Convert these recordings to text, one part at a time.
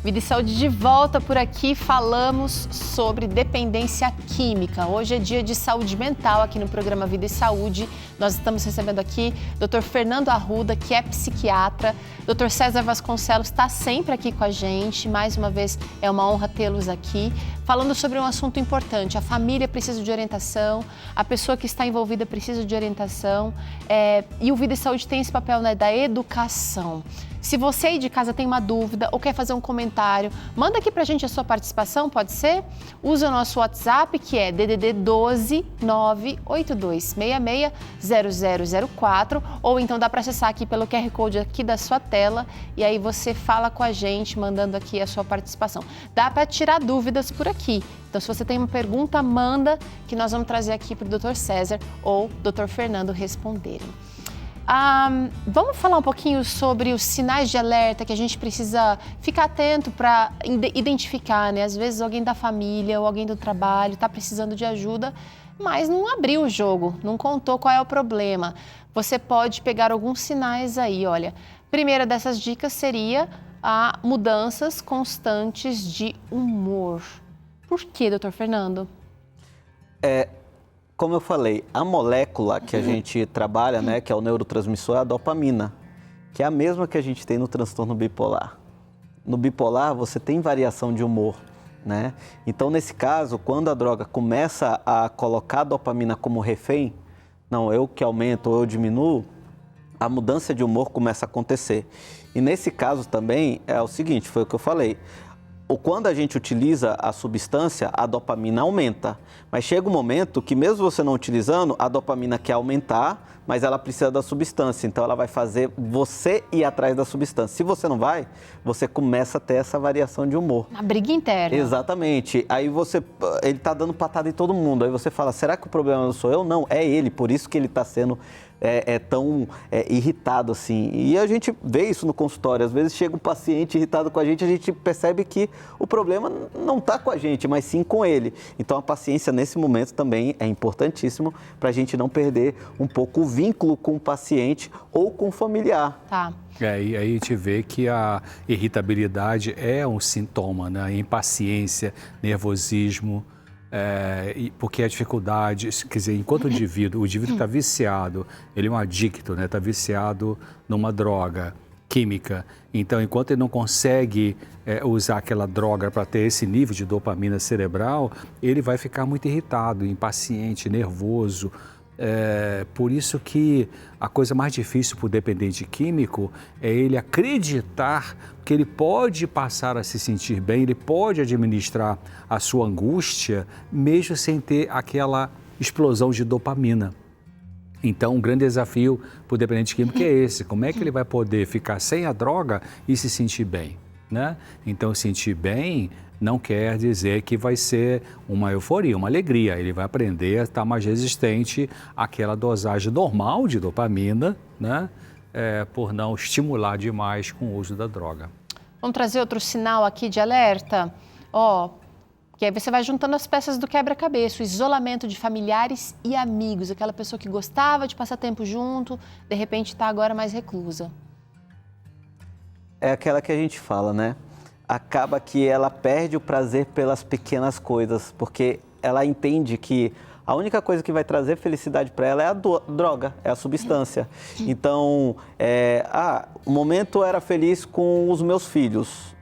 Vida e Saúde de volta por aqui, falamos sobre dependência química. Hoje é dia de saúde mental aqui no programa Vida e Saúde. Nós estamos recebendo aqui Dr. Fernando Arruda, que é psiquiatra. Dr. César Vasconcelos está sempre aqui com a gente. Mais uma vez, é uma honra tê-los aqui. Falando sobre um assunto importante, a família precisa de orientação, a pessoa que está envolvida precisa de orientação e o Vida e Saúde tem esse papel, né, da educação. Se você aí de casa tem uma dúvida ou quer fazer um comentário, manda aqui pra gente a sua participação, pode ser? Usa o nosso WhatsApp, que é DDD 12 98266 0004, ou então dá para acessar aqui pelo QR Code aqui da sua tela e aí você fala com a gente, mandando aqui a sua participação. Dá para tirar dúvidas por aqui. Então, se você tem uma pergunta, manda, que nós vamos trazer aqui para o Dr. César ou Dr. Fernando responderem. Vamos falar um pouquinho sobre os sinais de alerta que a gente precisa ficar atento para identificar, né? Às vezes alguém da família ou alguém do trabalho está precisando de ajuda, mas não abriu o jogo, não contou qual é o problema. Você pode pegar alguns sinais aí, olha. Primeira dessas dicas seria mudanças constantes de humor. Por quê, doutor Fernando? Como eu falei, a molécula que a gente trabalha, né, que é o neurotransmissor, é a dopamina, que é a mesma que a gente tem no transtorno bipolar. No bipolar, você tem variação de humor, né? Então, nesse caso, quando a droga começa a colocar a dopamina como refém, não, eu que aumento ou eu diminuo, a mudança de humor começa a acontecer. E nesse caso também é o seguinte, foi o que eu falei. Quando a gente utiliza a substância, a dopamina aumenta. Mas chega um momento que mesmo você não utilizando, a dopamina quer aumentar, mas ela precisa da substância. Então ela vai fazer você ir atrás da substância. Se você não vai, você começa a ter essa variação de humor. Uma briga interna. Exatamente. Aí ele tá dando patada em todo mundo. Aí você fala, será que o problema não sou eu? Não, é ele. Por isso que ele está sendo tão irritado assim. E a gente vê isso no consultório. Às vezes chega um paciente irritado com a gente percebe que o problema não está com a gente, mas sim com ele. Então a paciência nesse momento também é importantíssimo para a gente não perder um pouco o vínculo com o paciente ou com o familiar. Tá. E aí a gente vê que a irritabilidade é um sintoma, né? Impaciência, nervosismo. Porque a dificuldade, quer dizer, enquanto o indivíduo está viciado, ele é um adicto, né? Está viciado numa droga química. Então, enquanto ele não consegue usar aquela droga para ter esse nível de dopamina cerebral, ele vai ficar muito irritado, impaciente, nervoso. Por isso que a coisa mais difícil para o dependente químico é ele acreditar que ele pode passar a se sentir bem, ele pode administrar a sua angústia, mesmo sem ter aquela explosão de dopamina. Então, um grande desafio para o dependente químico é esse, como é que ele vai poder ficar sem a droga e se sentir bem, né? Então, sentir bem não quer dizer que vai ser uma euforia, uma alegria. Ele vai aprender a estar mais resistente àquela dosagem normal de dopamina, né? Por não estimular demais com o uso da droga. Vamos trazer outro sinal aqui de alerta? Que aí você vai juntando as peças do quebra-cabeça, o isolamento de familiares e amigos, aquela pessoa que gostava de passar tempo junto, de repente está agora mais reclusa. É aquela que a gente fala, né? Acaba que ela perde o prazer pelas pequenas coisas, porque ela entende que a única coisa que vai trazer felicidade para ela é a droga, é a substância. Então, o momento era feliz com os meus filhos.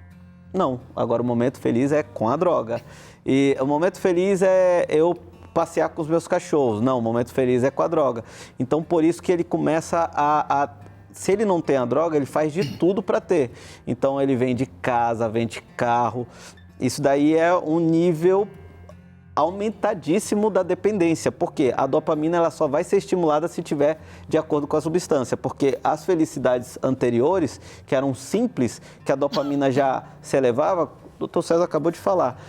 Não, agora o momento feliz é com a droga. E o momento feliz é eu passear com os meus cachorros. Não, o momento feliz é com a droga. Então, por isso que ele começa se ele não tem a droga, ele faz de tudo para ter. Então, ele vende casa, vende carro. Isso daí é um nível aumentadíssimo da dependência, porque a dopamina ela só vai ser estimulada se tiver de acordo com a substância, porque as felicidades anteriores, que eram simples, que a dopamina já se elevava, o Dr. César acabou de falar,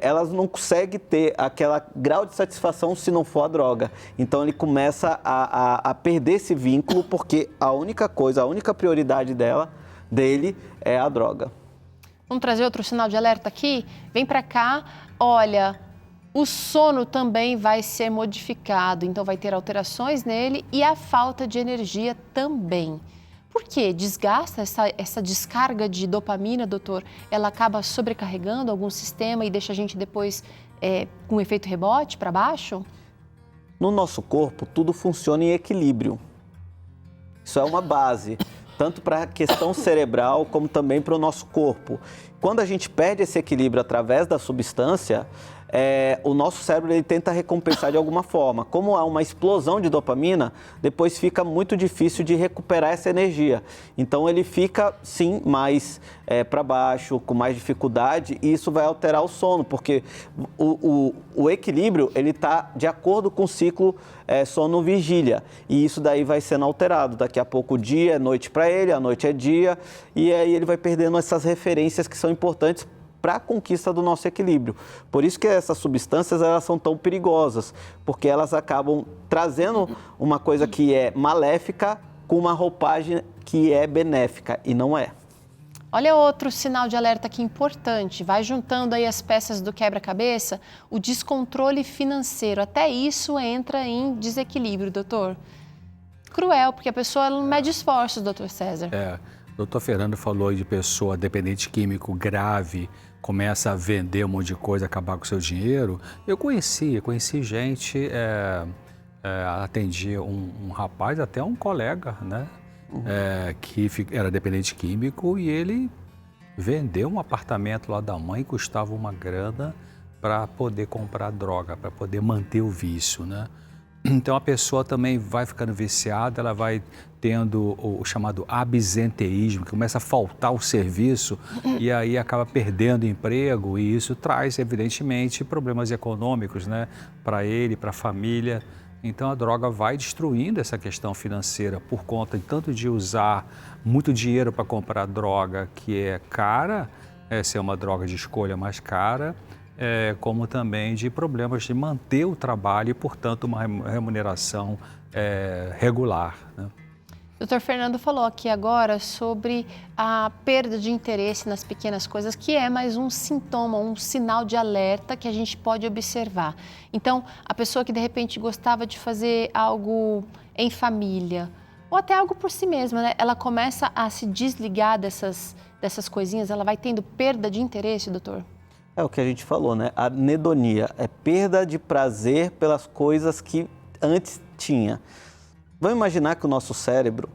elas não conseguem ter aquele grau de satisfação se não for a droga. Então ele começa a perder esse vínculo, porque a única prioridade dele é a droga. Vamos trazer outro sinal de alerta aqui? Vem para cá, olha, o sono também vai ser modificado, então vai ter alterações nele e a falta de energia também. Por quê? Desgasta essa descarga de dopamina, doutor? Ela acaba sobrecarregando algum sistema e deixa a gente depois com um efeito rebote para baixo? No nosso corpo, tudo funciona em equilíbrio. Isso é uma base, tanto para a questão cerebral como também para o nosso corpo. Quando a gente perde esse equilíbrio através da substância, o nosso cérebro ele tenta recompensar de alguma forma. Como há uma explosão de dopamina, depois fica muito difícil de recuperar essa energia. Então ele fica, sim, mais para baixo, com mais dificuldade, e isso vai alterar o sono, porque o equilíbrio ele está de acordo com o ciclo sono-vigília, e isso daí vai sendo alterado. Daqui a pouco o dia é noite para ele, a noite é dia, e aí ele vai perdendo essas referências que são importantes para a conquista do nosso equilíbrio. Por isso que essas substâncias elas são tão perigosas, porque elas acabam trazendo uma coisa que é maléfica com uma roupagem que é benéfica, e não é. Olha outro sinal de alerta aqui importante, vai juntando aí as peças do quebra-cabeça, o descontrole financeiro, até isso entra em desequilíbrio, doutor. Cruel, porque a pessoa não mede esforços, doutor César. O doutor Fernando falou de pessoa dependente químico grave, começa a vender um monte de coisa, acabar com o seu dinheiro. Eu conheci gente, atendi um rapaz, até um colega, né? Que era dependente químico e ele vendeu um apartamento lá da mãe, custava uma grana para poder comprar droga, para poder manter o vício, né? Então a pessoa também vai ficando viciada, ela vai tendo o chamado absenteísmo, que começa a faltar o serviço e aí acaba perdendo emprego, e isso traz, evidentemente, problemas econômicos, né, para ele, para a família. Então a droga vai destruindo essa questão financeira por conta de tanto de usar muito dinheiro para comprar droga que é cara, ser uma droga de escolha mais cara, como também de problemas de manter o trabalho e, portanto, uma remuneração regular, né? O Dr. Fernando falou aqui agora sobre a perda de interesse nas pequenas coisas, que é mais um sintoma, um sinal de alerta que a gente pode observar. Então, a pessoa que de repente gostava de fazer algo em família, ou até algo por si mesma, né? Ela começa a se desligar dessas coisinhas, ela vai tendo perda de interesse, doutor? É o que a gente falou, né? A anedonia é perda de prazer pelas coisas que antes tinha. Vamos imaginar que o nosso cérebro,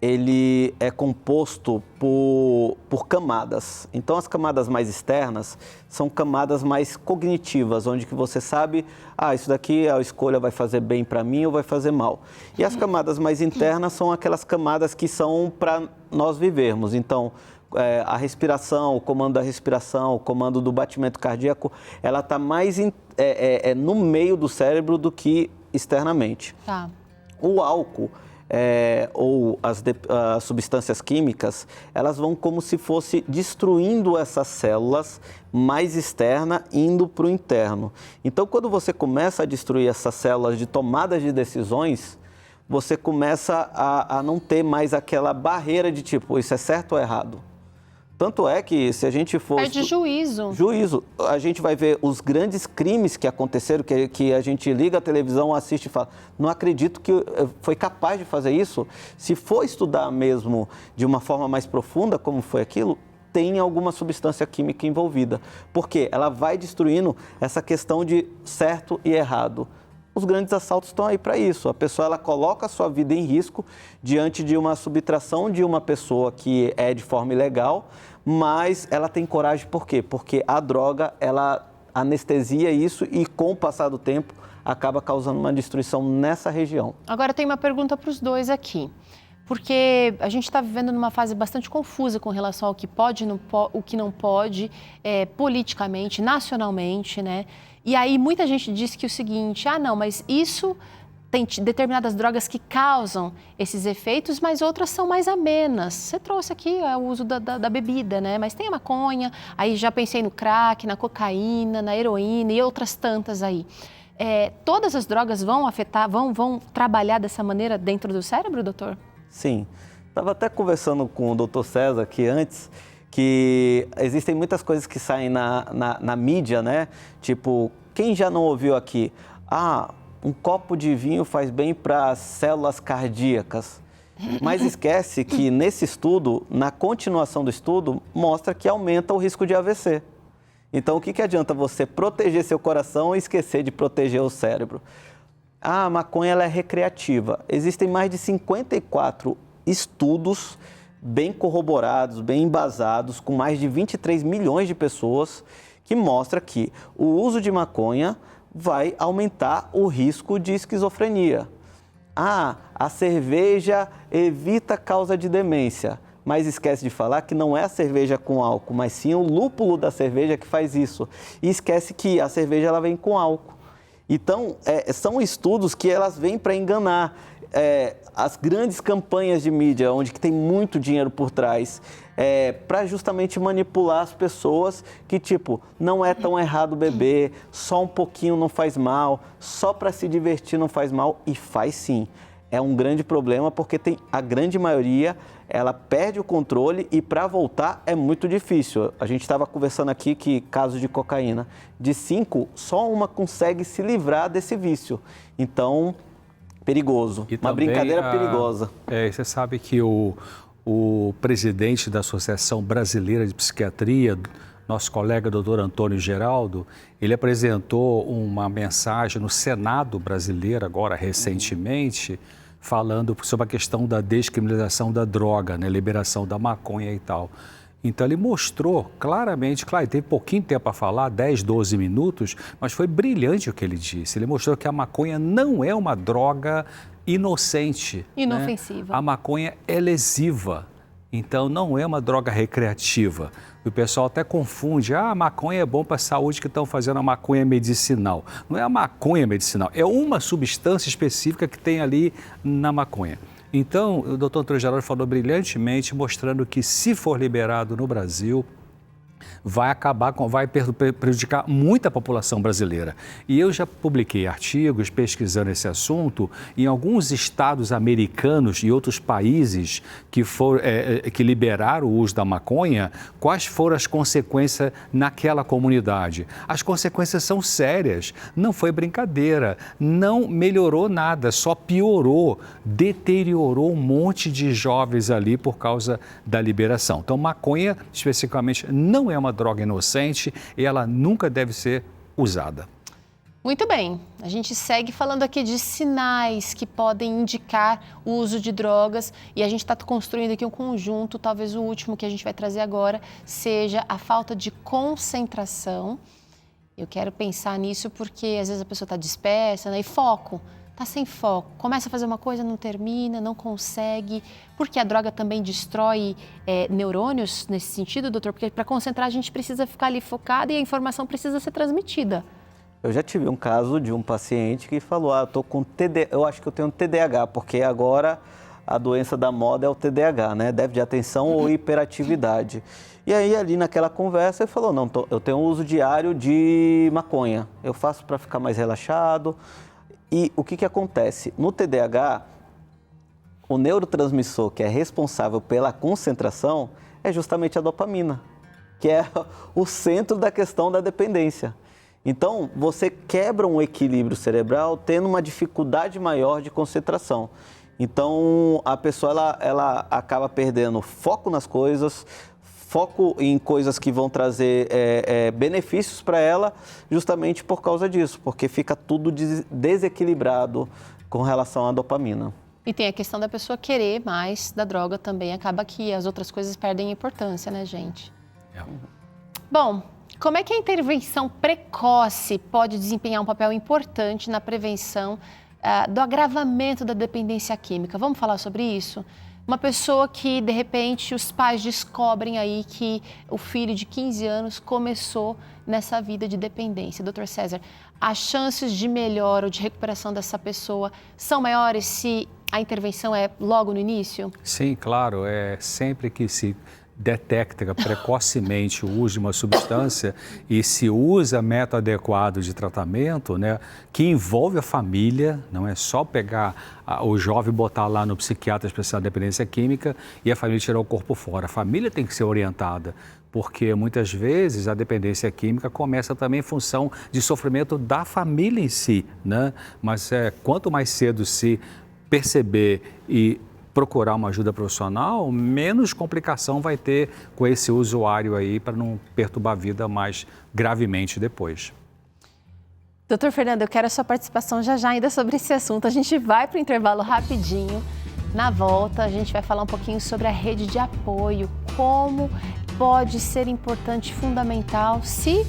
ele é composto por camadas. Então, as camadas mais externas são camadas mais cognitivas, onde que você sabe, isso daqui, a escolha vai fazer bem para mim ou vai fazer mal. E as camadas mais internas são aquelas camadas que são para nós vivermos. Então, a respiração, o comando da respiração, o comando do batimento cardíaco, ela está mais no meio do cérebro do que externamente. Tá. O álcool ou as substâncias químicas, elas vão como se fosse destruindo essas células mais externa, indo para o interno. Então, quando você começa a destruir essas células de tomadas de decisões, você começa a não ter mais aquela barreira de tipo, isso é certo ou errado? Tanto é que se a gente for... Perde juízo. Juízo. A gente vai ver os grandes crimes que aconteceram, que a gente liga a televisão, assiste e fala, não acredito que foi capaz de fazer isso. Se for estudar mesmo de uma forma mais profunda como foi aquilo, tem alguma substância química envolvida. Porque ela vai destruindo essa questão de certo e errado. Os grandes assaltos estão aí para isso. A pessoa ela coloca a sua vida em risco diante de uma subtração de uma pessoa que é de forma ilegal, mas ela tem coragem por quê? Porque a droga, ela anestesia isso e com o passar do tempo acaba causando uma destruição nessa região. Agora tem uma pergunta para os dois aqui, porque a gente está vivendo numa fase bastante confusa com relação ao que pode, o que não pode, politicamente, nacionalmente, né? E aí muita gente diz que o seguinte, não, mas isso tem determinadas drogas que causam esses efeitos, mas outras são mais amenas. Você trouxe aqui o uso da bebida, né? Mas tem a maconha, aí já pensei no crack, na cocaína, na heroína e outras tantas aí. Todas as drogas vão afetar, vão trabalhar dessa maneira dentro do cérebro, doutor? Sim. Estava até conversando com o doutor César aqui antes, que existem muitas coisas que saem na mídia, né? Tipo, quem já não ouviu aqui? Um copo de vinho faz bem para as células cardíacas. Mas esquece que nesse estudo, na continuação do estudo, mostra que aumenta o risco de AVC. Então, o que adianta você proteger seu coração e esquecer de proteger o cérebro? A maconha ela é recreativa. Existem mais de 54 estudos bem corroborados, bem embasados, com mais de 23 milhões de pessoas, que mostra que o uso de maconha vai aumentar o risco de esquizofrenia. A cerveja evita causa de demência. Mas esquece de falar que não é a cerveja com álcool, mas sim o lúpulo da cerveja que faz isso. E esquece que a cerveja ela vem com álcool. Então, são estudos que elas vêm para enganar. As grandes campanhas de mídia, onde que tem muito dinheiro por trás, para justamente manipular as pessoas que, tipo, não é tão errado beber, só um pouquinho não faz mal, só para se divertir não faz mal, e faz sim. É um grande problema porque a grande maioria, ela perde o controle e para voltar é muito difícil. A gente estava conversando aqui que casos de cocaína, de 5, só uma consegue se livrar desse vício. Então, perigoso. E uma também, brincadeira perigosa. Você sabe que o presidente da Associação Brasileira de Psiquiatria, nosso colega doutor Antônio Geraldo, ele apresentou uma mensagem no Senado brasileiro, agora recentemente, falando sobre a questão da descriminalização da droga, né, liberação da maconha e tal. Então ele mostrou claramente, claro, ele teve pouquinho tempo para falar, 10, 12 minutos, mas foi brilhante o que ele disse. Ele mostrou que a maconha não é uma droga inocente. Inofensiva. Né? A maconha é lesiva, então não é uma droga recreativa. O pessoal até confunde, a maconha é bom para a saúde, que estão fazendo a maconha medicinal. Não é a maconha medicinal, é uma substância específica que tem ali na maconha. Então, o doutor Antônio Geraldo falou brilhantemente, mostrando que se for liberado no Brasil, vai prejudicar muito a população brasileira. E eu já publiquei artigos pesquisando esse assunto em alguns estados americanos e outros países que liberaram o uso da maconha, quais foram as consequências naquela comunidade. As consequências são sérias, não foi brincadeira, não melhorou nada, só piorou, deteriorou um monte de jovens ali por causa da liberação. Então, maconha, especificamente, não é uma droga inocente e ela nunca deve ser usada. Muito bem, a gente segue falando aqui de sinais que podem indicar o uso de drogas e a gente está construindo aqui um conjunto, talvez o último que a gente vai trazer agora seja a falta de concentração. Eu quero pensar nisso porque às vezes a pessoa está dispersa, né? E foco. Está sem foco, começa a fazer uma coisa, não termina, não consegue, porque a droga também destrói neurônios nesse sentido, doutor? Porque para concentrar a gente precisa ficar ali focado e a informação precisa ser transmitida. Eu já tive um caso de um paciente que falou, eu acho que eu tenho TDAH, porque agora a doença da moda é o TDAH, né? Déficit de atenção ou hiperatividade. E aí ali naquela conversa ele falou, não, eu tenho um uso diário de maconha, eu faço para ficar mais relaxado. E o que acontece? No TDAH, o neurotransmissor que é responsável pela concentração é justamente a dopamina, que é o centro da questão da dependência. Então, você quebra um equilíbrio cerebral tendo uma dificuldade maior de concentração. Então, a pessoa ela acaba perdendo foco nas coisas, foco em coisas que vão trazer benefícios para ela, justamente por causa disso, porque fica tudo desequilibrado com relação à dopamina. E tem a questão da pessoa querer mais da droga também, acaba que as outras coisas perdem importância, né, gente? Bom, como é que a intervenção precoce pode desempenhar um papel importante na prevenção do agravamento da dependência química? Vamos falar sobre isso? Uma pessoa que, de repente, os pais descobrem aí que o filho de 15 anos começou nessa vida de dependência. Doutor César, as chances de melhora ou de recuperação dessa pessoa são maiores se a intervenção é logo no início? Sim, claro. Sempre que se detecta precocemente o uso de uma substância e se usa método adequado de tratamento, né, que envolve a família, não é só pegar o jovem e botar lá no psiquiatra especial de dependência química e a família tirar o corpo fora. A família tem que ser orientada, porque muitas vezes a dependência química começa também em função de sofrimento da família em si, né? Mas quanto mais cedo se perceber e procurar uma ajuda profissional, menos complicação vai ter com esse usuário aí para não perturbar a vida mais gravemente depois. Doutor Fernando, eu quero a sua participação já ainda sobre esse assunto. A gente vai para o intervalo rapidinho. Na volta, a gente vai falar um pouquinho sobre a rede de apoio, como pode ser importante, fundamental, se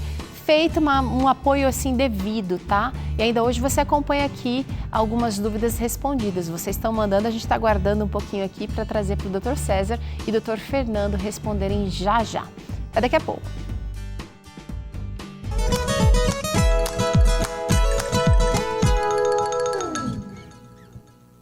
feito um apoio assim devido, tá? E ainda hoje você acompanha aqui algumas dúvidas respondidas. Vocês estão mandando, a gente está guardando um pouquinho aqui para trazer para o Dr. César e Dr. Fernando responderem já já. Até daqui a pouco.